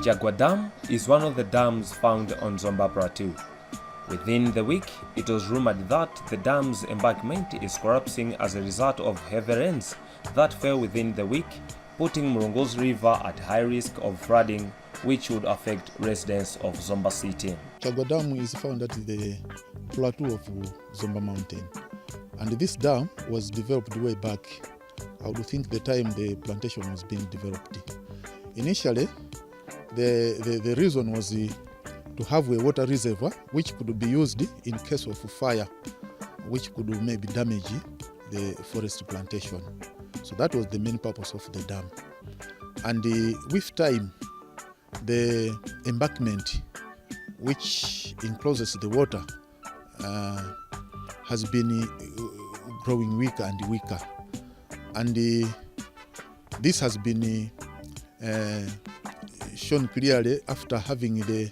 Chagwa Dam is one of the dams found on Zomba Plateau. Within the week, it was rumored that the dam's embankment is collapsing as a result of heavy rains that fell within the week, putting Mulongozi River at high risk of flooding, which would affect residents of Zomba City. Chagwa Dam is found at the plateau of Zomba Mountain. And this dam was developed way back, I would think the time the plantation was being developed. Initially, the reason was to have a water reservoir which could be used in case of fire, which could maybe damage the forest plantation. So that was the main purpose of the dam. And with time, the embankment, which encloses the water, has been growing weaker and weaker. And this has been shown clearly after having the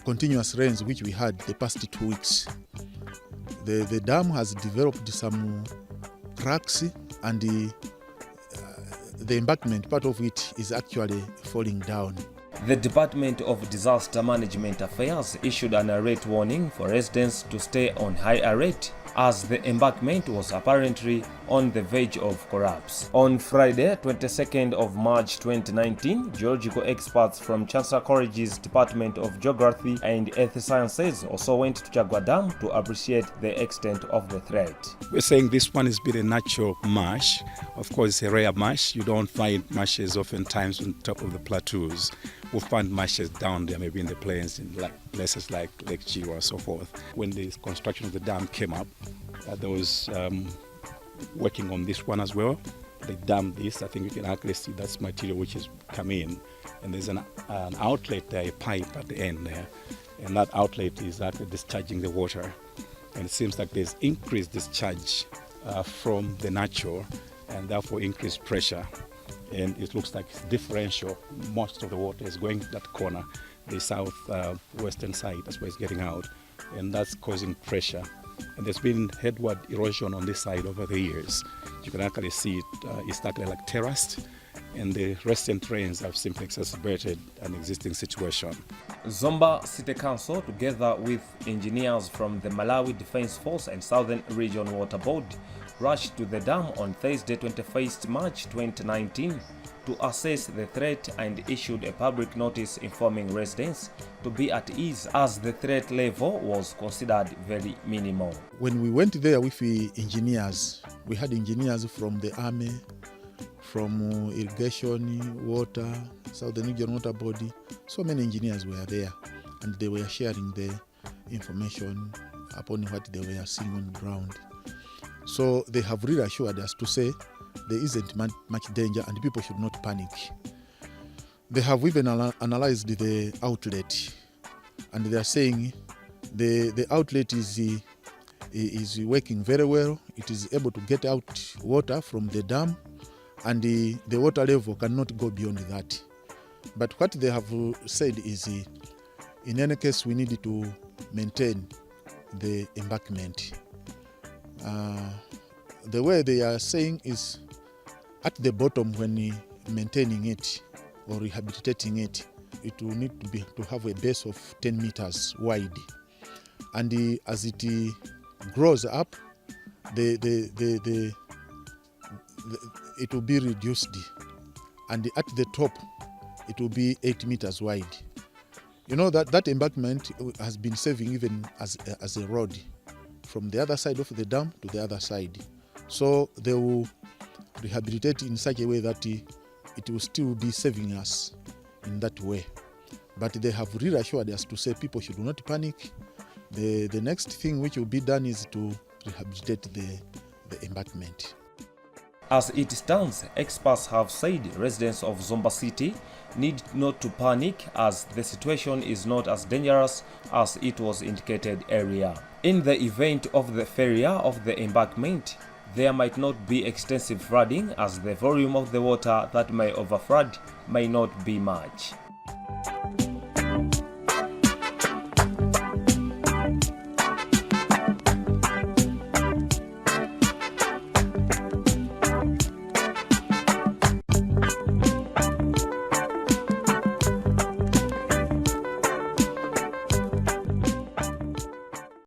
continuous rains which we had the past 2 weeks. The dam has developed some cracks, and the embankment, part of it, is actually falling down. The Department of Disaster Management Affairs issued an alert warning for residents to stay on high alert as the embankment was apparently on the verge of collapse. On Friday, 22nd of March 2019, geological experts from Chancellor College's Department of Geography and Earth Sciences also went to Chagwa Dam to appreciate the extent of the threat. We're saying this one has been a natural marsh. Of course, it's a rare marsh. You don't find marshes oftentimes on top of the plateaus. We'll find marshes down there, maybe in the plains, in places like Lake Chagwa and so forth. When the construction of the dam came up, there was working on this one as well. They dammed this. I think you can actually see that's material which has come in. And there's an outlet there, a pipe at the end there. And that outlet is actually discharging the water. And it seems like there's increased discharge from the natural, and therefore increased pressure. And it looks like it's differential. Most of the water is going to that corner, the south western side. That's where it's getting out, and that's causing pressure. And there's been headward erosion on this side over the years. You can actually see it, it's actually like terraced, and the recent rains have simply exacerbated an existing situation. Zomba City Council, together with engineers from the Malawi Defense Force and Southern Region Water Board, rushed to the dam on Thursday, 21st March 2019 to assess the threat and issued a public notice informing residents to be at ease as the threat level was considered very minimal. When we went there with the engineers, we had engineers from the Army, from Irrigation, Water, Southern Region Water Body. So many engineers were there, and they were sharing the information upon what they were seeing on the ground. So they have reassured us to say there isn't much danger and people should not panic. They have even analyzed the outlet, and they are saying the outlet is working very well. It is able to get out water from the dam, and the water level cannot go beyond that. But what they have said is, in any case, we need to maintain the embankment. The way they are saying is, at the bottom, when maintaining it or rehabilitating it, it will need to have a base of 10 meters wide, and as it grows up, it will be reduced, and at the top, it will be 8 meters wide. You know that embankment has been serving even as a road from the other side of the dam to the other side. So they will rehabilitate in such a way that it will still be serving us in that way. But they have reassured us to say people should not panic. The next thing which will be done is to rehabilitate the embankment. As it stands, experts have said residents of Zomba City need not to panic as the situation is not as dangerous as it was indicated earlier. In the event of the failure of the embankment, there might not be extensive flooding as the volume of the water that may overflood may not be much.